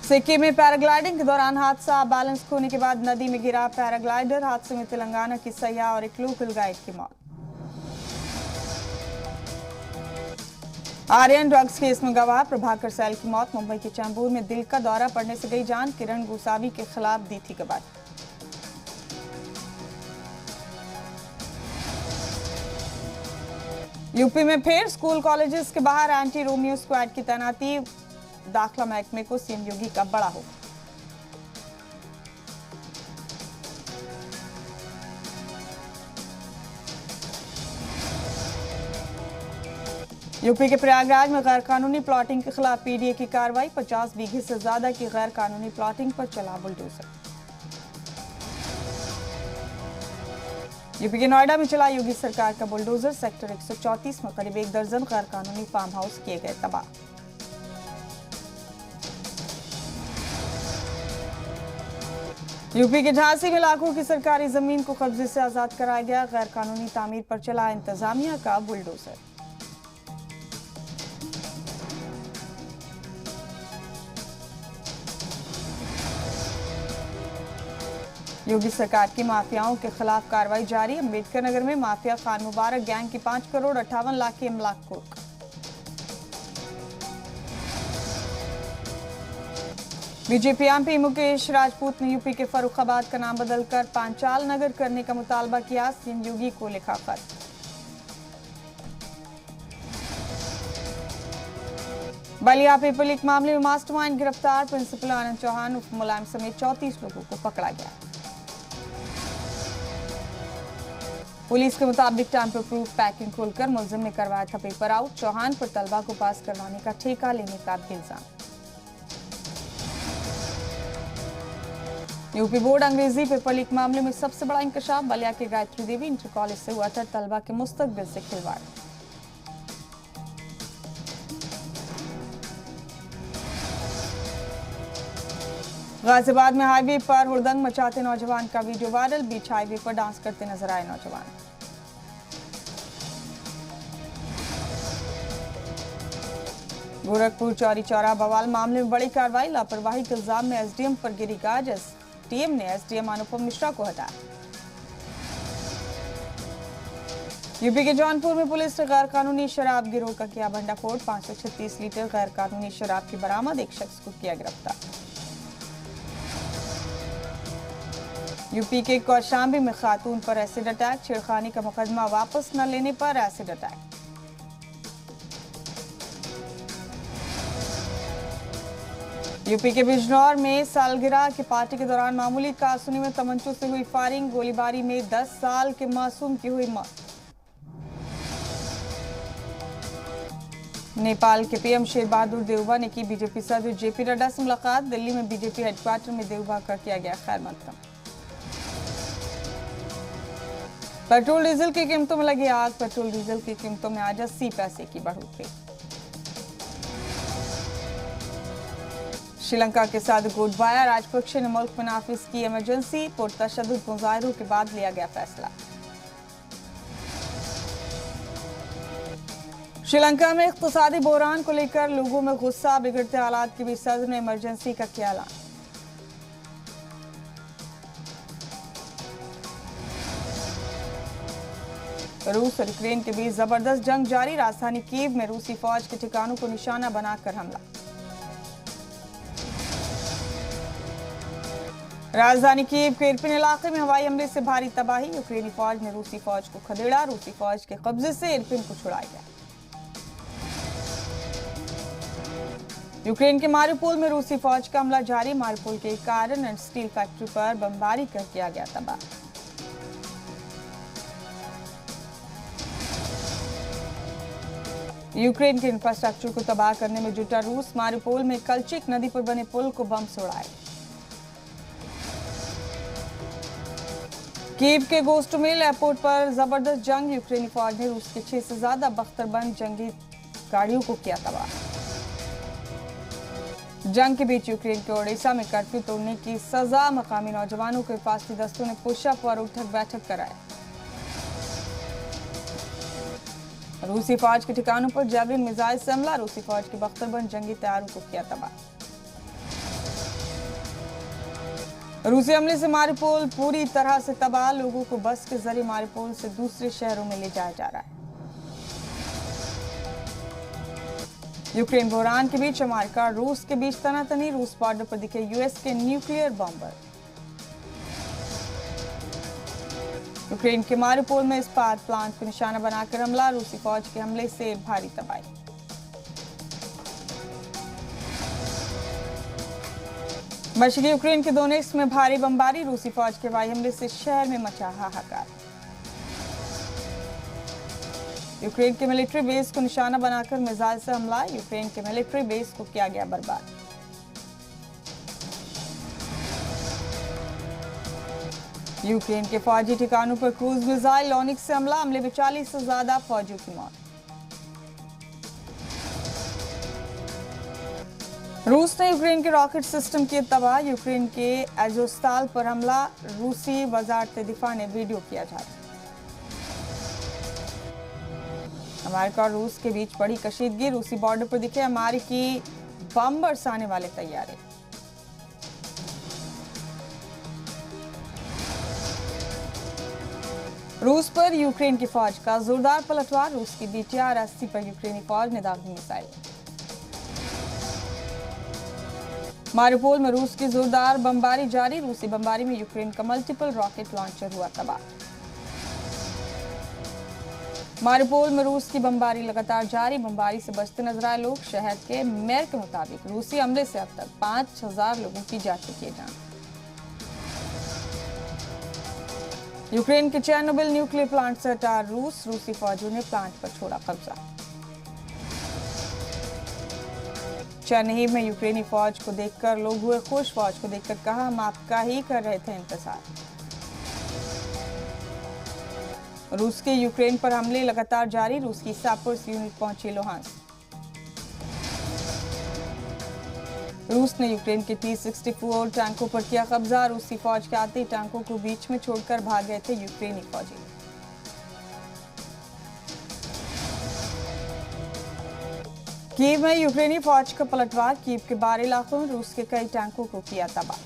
सिक्किम में पैराग्लाइडिंग के दौरान हादसा, बैलेंस खोने के बाद नदी में गिरा पैराग्लाइडर। हादसे में तेलंगाना की सयाह और एक लोकल गाइड की मौत। आर्यन ड्रग्स केस में गवाह प्रभाकर सैल की मौत। मुंबई के चैंबूर में दिल का दौरा पड़ने से गई जान। किरण गोसावी के खिलाफ दी थी गवाही। यूपी में फिर स्कूल कॉलेजेस के बाहर एंटी रोमियो स्क्वाड की तैनाती। दाखिला महकमे को सीएम योगी का बड़ा हो। यूपी के प्रयागराज में गैर कानूनी प्लॉटिंग के खिलाफ पीडीए की कार्रवाई। 50 बीघे से ज्यादा की गैर कानूनी प्लॉटिंग पर चला बुलडोजर। यूपी के नोएडा में चला योगी सरकार का बुलडोजर। सेक्टर 134 में करीब 1 दर्जन गैर कानूनी फार्म हाउस किए गए तबाह। यूपी के झांसी में लाखों की सरकारी जमीन को कब्जे से आजाद कराया गया। गैर कानूनी तामीर पर चला इंतजामिया का बुलडोजर। योगी सरकार की माफियाओं के खिलाफ कार्रवाई जारी। अम्बेडकर नगर में माफिया खान मुबारक गैंग की 5 करोड़ 58 लाख की इमलाक को। बीजेपी एमपी मुकेश राजपूत ने यूपी के फर्रुखाबाद का नाम बदलकर पांचाल नगर करने का मुतालबा किया। सीएम योगी को लिखा खत। बलिया पेपर लीक मामले में मास्टरमाइंड गिरफ्तार। प्रिंसिपल आनंद चौहान उर्फ मुलायम समेत 34 लोगों को पकड़ा गया। पुलिस के मुताबिक टैंपर प्रूफ पैकिंग खोलकर मुलजिम ने करवाया था पेपर आउट। चौहान पर तलबा को पास करवाने का ठेका लेने का भी इल्जाम। यूपी बोर्ड अंग्रेजी पेपर लीक मामले में सबसे बड़ा इंकशाफ। बलिया के गायत्री देवी इंटर कॉलेज से हुआ था तलबा के मुस्तकबिल से खिलवाड़। गाजियाबाद में हाईवे पर हुड़दंग मचाते नौजवान का वीडियो वायरल। बीच हाईवे पर डांस करते नजर आए नौजवान। गोरखपुर चौरी चौरा बवाल मामले में बड़ी कार्रवाई। लापरवाही के इल्जाम में एसडीएम पर गिरी गाज। एसडीएम ने एसडीएम अनुपम मिश्रा को हटाया। यूपी के जौनपुर में पुलिस ने गैर कानूनी शराब गिरोह का किया भंडाफोड़। 536 लीटर गैर कानूनी शराब की बरामद। एक शख्स को किया गिरफ्तार। यूपी के कौशाम्बी में खातून पर एसिड अटैक। छेड़खानी का मुकदमा वापस न लेने पर एसिड अटैक। यूपी के बिजनौर में सालगिरह की पार्टी के दौरान मामूली कारतूसों में तमंचों से हुई फायरिंग। गोलीबारी में 10 साल के मासूम की हुई मौत। नेपाल के पीएम शेर बहादुर देउबा ने की बीजेपी सदर जेपी नड्डा से मुलाकात। दिल्ली में बीजेपी हेडक्वार्टर में देउबा का किया गया खैर मकदम। पेट्रोल डीजल की कीमतों में लगी आग। पेट्रोल डीजल की कीमतों में आज 80 पैसे की बढ़ोतरी। श्रीलंका के साथ गोडबाया राजपक्षे ने मुल्क में नाफिज की इमरजेंसी। पुरतशद्दुद मुजाहिरों के बाद लिया गया फैसला। श्रीलंका में इक्तिसादी बहरान को लेकर लोगों में गुस्सा। बिगड़ते हालात के बीच सदर ने इमरजेंसी का किया ऐलान। रूस और यूक्रेन के बीच जबरदस्त जंग जारी। राजधानी कीव में रूसी फौज के ठिकानों को निशाना बनाकर हमला। राजधानी कीव के इरपिन इलाके में हवाई हमले से भारी तबाही। यूक्रेनी फौज ने रूसी फौज को खदेड़ा। रूसी फौज के कब्जे से इरपिन को छुड़ाया गया। यूक्रेन के मारिउपोल में रूसी फौज का हमला जारी। मारिउपोल के एक आयरन एंड स्टील फैक्ट्री पर बमबारी कर किया गया तबाह। यूक्रेन के इंफ्रास्ट्रक्चर को तबाह करने में जुटा रूस। मारिउपोल में कल्चिक नदी पर बने पुल को बम से उड़ाए। कीव के गोस्टोमेल एयरपोर्ट पर जबरदस्त जंग। यूक्रेनी फौज ने रूस के 6 से ज्यादा बख्तरबंद जंगी गाड़ियों को किया तबाह। जंग के बीच यूक्रेन के ओडेसा में कर्फ्यू तोड़ने की सजा। मकामी नौजवानों के हिफाजती दस्तों ने पुशअप और उठक बैठक कराए। रूसी फौज के ठिकानों पर जैवलिन मिसाइल से हमला। रूसी फौज के बख्तरबंद जंगी तैयारों को किया तबाह। रूसी हमले से मारिउपोल पूरी तरह से तबाह, लोगों को बस के जरिए मारिउपोल से दूसरे शहरों में ले जाया जा रहा है। यूक्रेन बहरान के बीच अमेरिका रूस के बीच तनातनी, रूस बॉर्डर पर दिखे यूएस के न्यूक्लियर बॉम्बर। यूक्रेन के मारिउपोल में इस्पात प्लांट को निशाना बनाकर हमला, रूसी फौज के हमले से भारी तबाही। मशरकी यूक्रेन के दोनेत्स्क में भारी बमबारी, रूसी फौज के हवाई हमले से शहर में मचा हाहाकार। यूक्रेन के मिलिट्री बेस को निशाना बनाकर मिसाइल से हमला, यूक्रेन के मिलिट्री बेस को किया गया बर्बाद। यूक्रेन के फौजी ठिकानों पर क्रूज मिसाइल लॉनिक्स से हमला, हमले में 40 से ज्यादा फौजियों की मौत। रूस ने यूक्रेन के रॉकेट सिस्टम किए तबाह, यूक्रेन के एजोस्ताल पर हमला, रूसी वजारत दिफा ने वीडियो किया जारी। अमेरिका और रूस के बीच बड़ी कशीदगी, रूसी बॉर्डर पर दिखे अमेरिकी बम बरसाने वाले तैयारे। रूस पर यूक्रेन की फौज का जोरदार पलटवार, रूस की BTR-80 पर यूक्रेनी फौज ने दागी मिसाइल। मारिउपोल में रूस की जोरदार बमबारी जारी, रूसी बमबारी में यूक्रेन का मल्टीपल रॉकेट लॉन्चर हुआ तबाह। मारिउपोल में रूस की बमबारी लगातार जारी, बमबारी से बचते नजर आए लोग। शहर के मेयर के मुताबिक रूसी हमले से अब तक 5000 लोगों की जा चुकी है जान। यूक्रेन के चेर्नोबिल न्यूक्लियर प्लांट से हटा रूस, रूसी फौजियों ने प्लांट पर छोड़ा कब्जा। चेर्निहिव में यूक्रेनी फौज को देखकर लोग हुए खुश, फौज को देखकर कहा हम आपका ही कर रहे थे इंतजार। रूस के यूक्रेन पर हमले लगातार जारी, रूस की सैपर्स यूनिट पहुंची लुहांस्क। रूस ने यूक्रेन के T-64 टैंकों पर किया कब्जा, रूसी फौज के आते ही टैंकों को बीच में छोड़कर भाग गए थे यूक्रेनी फौजी। कीव में यूक्रेनी फौज का पलटवार, कीव के बाहरी इलाकों में रूस के कई टैंकों को किया तबाह।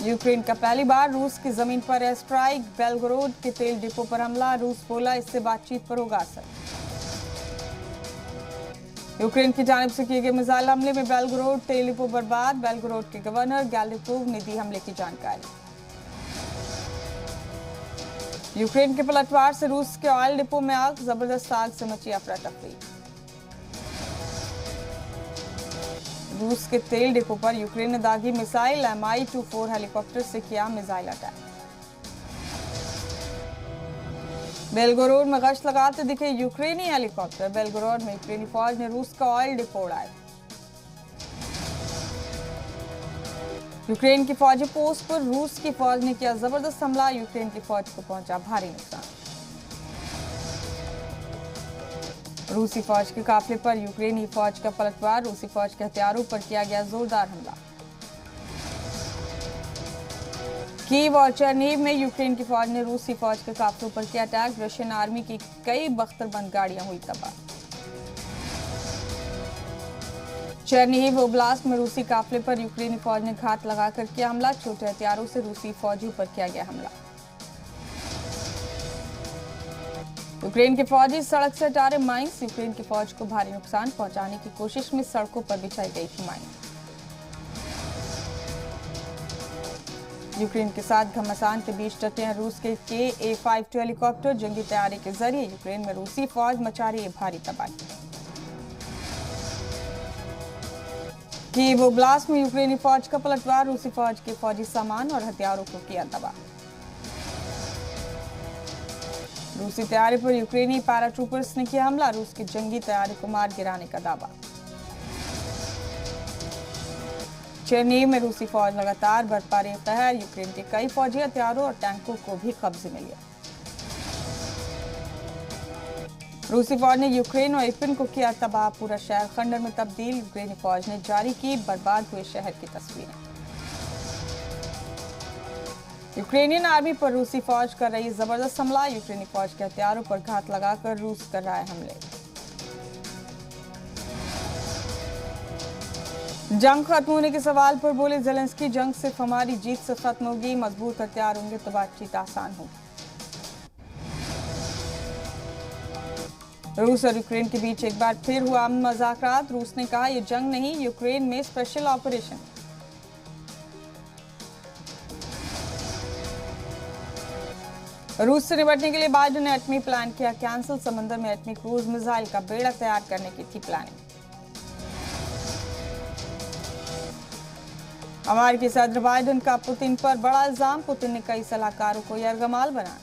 यूक्रेन का पहली बार रूस की जमीन पर एयर स्ट्राइक, बेलगोरोड के तेल डिपो पर हमला, रूस बोला इससे बातचीत पर होगा असर। यूक्रेन की जानिब से किए गए मिसाइल हमले में बेलगोरोड तेल डिपो बर्बाद, बेलगोरोड के गवर्नर गैलिपोव ने दी हमले की जानकारी। यूक्रेन के पलटवार से रूस के ऑयल डिपो में आग, जबरदस्त आग से मची अफरा तफरी। रूस के तेल डिपो पर यूक्रेन ने दागी मिसाइल, Mi-24 हेलीकॉप्टर से किया मिसाइल अटैक। बेलगोरोड में गश्त लगाते दिखे यूक्रेनी हेलीकॉप्टर, बेलगोरोड में यूक्रेनी फौज ने रूस का ऑयल डिपो उड़ाया। यूक्रेन की फौजी पोस्ट पर रूस की फौज ने किया जबरदस्त हमला, यूक्रेन की फौज को पहुंचा भारी नुकसान। रूसी फौज के काफिले पर यूक्रेनी फौज का पलटवार, रूसी फौज के हथियारों पर किया गया जोरदार हमला। कीव और चेर्निहिव में यूक्रेन की फौज ने रूसी फौज के काफिलों पर किया अटैक, रशियन आर्मी की कई बख्तरबंद गाड़ियां हुई तबाह। चेर्निहिव ओब्लास्ट में रूसी काफिले पर यूक्रेनी फौज ने घात लगाकर किया हमला, छोटे हथियारों से रूसी फौजियों पर किया गया हमला। यूक्रेन के फौजी सड़क से हटा रहे माइंस, यूक्रेन की फौज को भारी नुकसान पहुंचाने की कोशिश में सड़कों पर बिछाई गई थी माइंस। यूक्रेन के साथ घमासान के बीच डटे हैं रूस के Ka-52 हेलीकॉप्टर, जंगी तैयारी के जरिए यूक्रेन में रूसी फौज मचा रही है भारी तबाही। कीव ओब्लास्ट में यूक्रेनी फौज का पलटवार, रूसी फौज के फौजी सामान और हथियारों को किया तबाह। रूसी तैयारी पर यूक्रेनी पैराट्रूपर्स ने किया हमला, रूस की जंगी तैयारी को मार गिराने का दावा। चेर्निहिव में रूसी फौज लगातार बरपा रही कहर, यूक्रेन के कई फौजी हथियारों और टैंकों को भी कब्जे में लिया। रूसी फौज ने यूक्रेन और इरपिन को किया तबाह, पूरा शहर खंडर में तब्दील, यूक्रेनी फौज ने जारी की बर्बाद हुए शहर की तस्वीरें। यूक्रेनियन आर्मी पर रूसी फौज कर रही जबरदस्त हमला, यूक्रेनी फौज के हथियारों पर घात लगाकर रूस कर रहा है हमले। जंग खत्म होने के सवाल पर बोले ज़ेलेंस्की, जंग सिर्फ हमारी जीत से खत्म होगी, मजबूत हथियार होंगे तो बातचीत आसान होगी। रूस और यूक्रेन के बीच एक बार फिर हुआ अमन मुज़ाकरात। रूस ने कहा, यह जंग नहीं, यूक्रेन में स्पेशल ऑपरेशन। रूस से निपटने के लिए बाइडेन ने एटमी प्लान किया कैंसिल। समंदर में एटमी क्रूज मिसाइल का बेड़ा तैयार करने की थी प्लानिंग। अमेरिकी सदर बाइडेन का पुतिन पर बड़ा इल्जाम। पुतिन ने कई सलाहकारों को यरगमाल बनाया।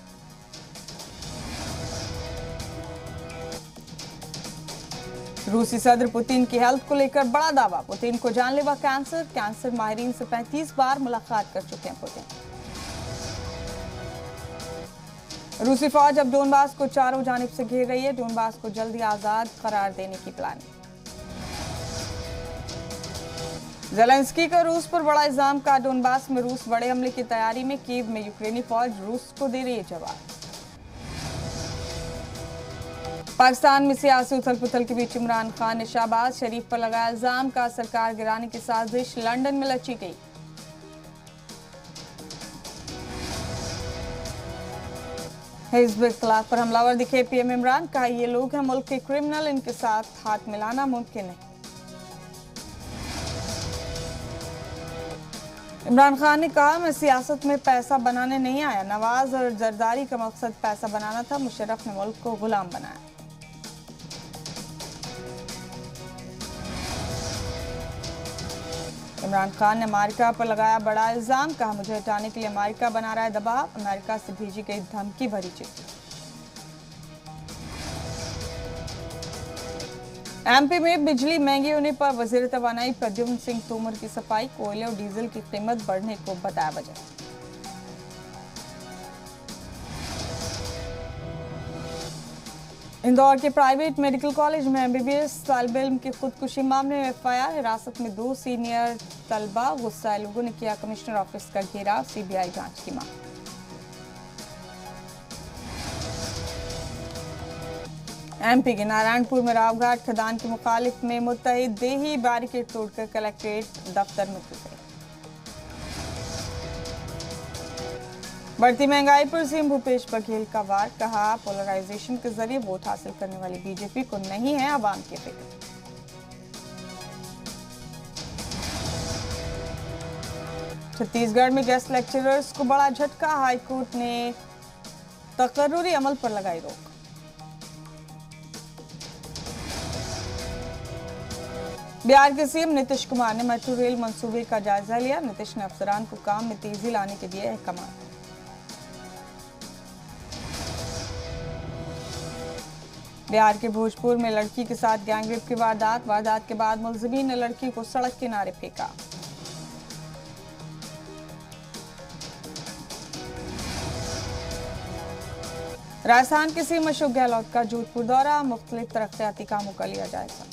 रूसी सदर पुतिन की हेल्थ को लेकर बड़ा दावा। पुतिन को जानलेवा कैंसर माहिरीन से 35 बार मुलाकात कर चुके हैं पुतिन। रूसी फौज अब डोनबास को चारों जानिब से घेर रही है। डोनबास को जल्दी आजाद करार देने की प्लानिंग। ज़ेलेंस्की का रूस पर बड़ा इल्जाम का। डोनबास में रूस बड़े हमले की तैयारी में। कीव में यूक्रेनी फौज रूस को दे रही है जवाब। पाकिस्तान में सियासी उथल पुथल के बीच इमरान खान ने शहबाज शरीफ पर लगाया इल्जाम का सरकार गिराने की साजिश लंदन में रची गई। हिज़्ब इख्तिलाफ पर हमलावर दिखे पीएम इमरान। कहा, ये लोग हैं मुल्क के क्रिमिनल, इनके साथ हाथ मिलाना मुमकिन नहीं। इमरान खान ने कहा, मैं सियासत में पैसा बनाने नहीं आया। नवाज और जरदारी का मकसद पैसा बनाना था। मुशर्रफ ने मुल्क को गुलाम बनाया। इमरान खान ने अमेरिका पर लगाया बड़ा इल्जाम। कहा, मुझे हटाने के लिए अमेरिका बना रहा है दबाव। अमेरिका से भेजी गई धमकी भरी चिट्ठी। एमपी में बिजली महंगी होने पर वजीर तवानाई प्रद्युम्न सिंह तोमर की सफाई। कोयले और डीजल की कीमत बढ़ने को बताया वजह। इंदौर के प्राइवेट मेडिकल कॉलेज में एमबीबीएस तालिब इल्म की खुदकुशी मामले में एफआईआर। हिरासत में 2 सीनियर तलबा। गुस्साए लोगों ने किया कमिश्नर ऑफिस का घेराव। सीबीआई जांच की मांग। एमपी के नारायणपुर में रावघाट खदान के मुखालिफ में मुत्तहिद देही बैरिकेड तोड़कर कलेक्ट्रेट दफ्तर में घुसे। बढ़ती महंगाई पर सीएम भूपेश बघेल का वार। कहा, पोलराइजेशन के जरिए वोट हासिल करने वाली बीजेपी को नहीं है आवाम की फिक्र। छत्तीसगढ़ में गेस्ट लेक्चरर्स को बड़ा झटका। हाईकोर्ट ने तकर्रुरी अमल पर लगाई रोक। बिहार के सीएम नीतीश कुमार ने मेट्रो रेल मंसूबे का जायजा लिया। नीतीश ने अफसरान को काम में तेजी लाने के दिए अहकाम। बिहार के भोजपुर में लड़की के साथ गैंगरेप की वारदात के बाद मुलजिमीन ने लड़की को सड़क किनारे फेंका। राजस्थान के सीएम अशोक गहलोत का जोधपुर दौरा। मुख्तलिफ तरक्याती कामों का लिया जायजा।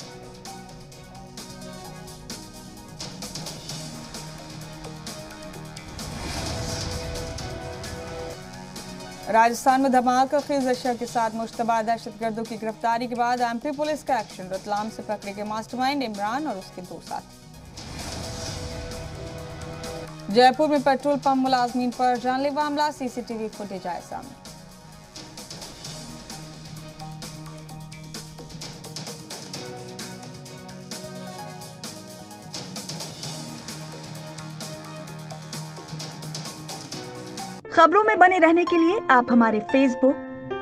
राजस्थान में धमाकाखेज अशा के साथ मुश्तबा दहशतगर्दों की गिरफ्तारी के बाद एमपी पुलिस का एक्शन। रतलाम से पकड़े गए मास्टरमाइंड इमरान और उसके 2 साथी। जयपुर में पेट्रोल पंप मुलाजमीन पर जानलेवा हमला। सीसीटीवी फुटेज आए सामने। खबरों में बने रहने के लिए आप हमारे फेसबुक,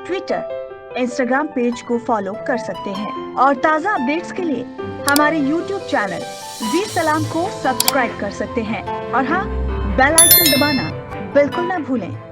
ट्विटर, इंस्टाग्राम पेज को फॉलो कर सकते हैं और ताज़ा अपडेट्स के लिए हमारे यूट्यूब चैनल वीर सलाम को सब्सक्राइब कर सकते हैं। और हाँ, बेल आइकन दबाना बिल्कुल ना भूलें।